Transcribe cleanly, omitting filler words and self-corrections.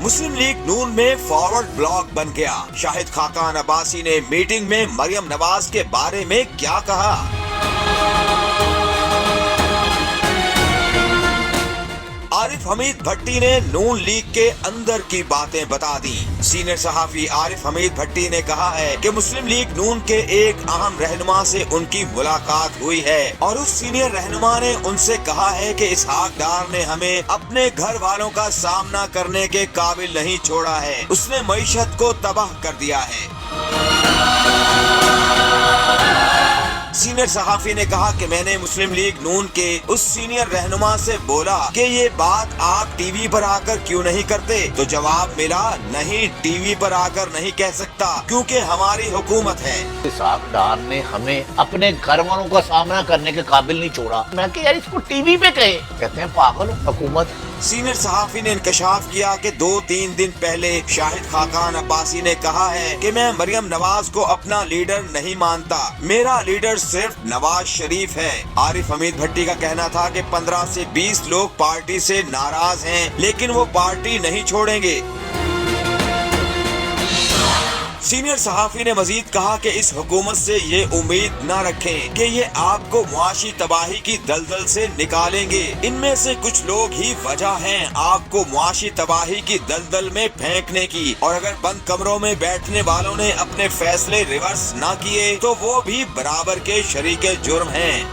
मुस्लिम league नून में forward block बन गया। शाहिद खाकान अब्बासी ने मीटिंग में मरियम नवाज के बारे में क्या कहा? आरिफ हमीद भट्टी ने नून लीग के अंदर की बातें बता दी। सीनियर सहाफी आरिफ हमीद भट्टी ने कहा है कि मुस्लिम लीग नून के एक अहम रहनुमा से उनकी मुलाकात हुई है और उस सीनियर रहनुमा ने उनसे कहा है कि इसहाक डार ने हमें अपने घर वालों का सामना करने के काबिल नहीं छोड़ा है, उसने मईशत को तबाह कर दिया है। सीनियर सहाफी ने कहा कि मैंने मुस्लिम लीग नून के उस सीनियर रहनुमा से बोला कि ये बात आप टीवी पर आकर क्यों नहीं करते, तो जवाब मिला नहीं, टीवी पर आकर नहीं कह सकता क्योंकि हमारी हुकूमत है। इसहाक डार ने हमें अपने घर वालों का सामना करने के काबिल नहीं छोड़ा। मैं कि यार इसको टीवी पे कहे, कहते हैं पागल हो हुकूमत। सीनियर सहाफी ने इंकशाफ किया कि 2-3 दिन पहले शाहिद खाकान अब्बासी ने कहा है कि मैं मरियम नवाज को अपना लीडर नहीं मानता, मेरा लीडर सिर्फ नवाज शरीफ है। आरिफ हमीद भट्टी का कहना था कि 15 से 20 लोग पार्टी से नाराज हैं, लेकिन वो पार्टी नहीं छोड़ेंगे। सीनियर सहाफी ने मजीद कहा कि इस हुकूमत से ये उम्मीद न रखें कि ये आपको मुआशी तबाही की दलदल से निकालेंगे। इनमें से कुछ लोग ही वजह हैं आपको मुआशी तबाही की दलदल में फेंकने की, और अगर बंद कमरों में बैठने वालों ने अपने फैसले रिवर्स न किए तो वो भी बराबर के शरीके जुर्म हैं।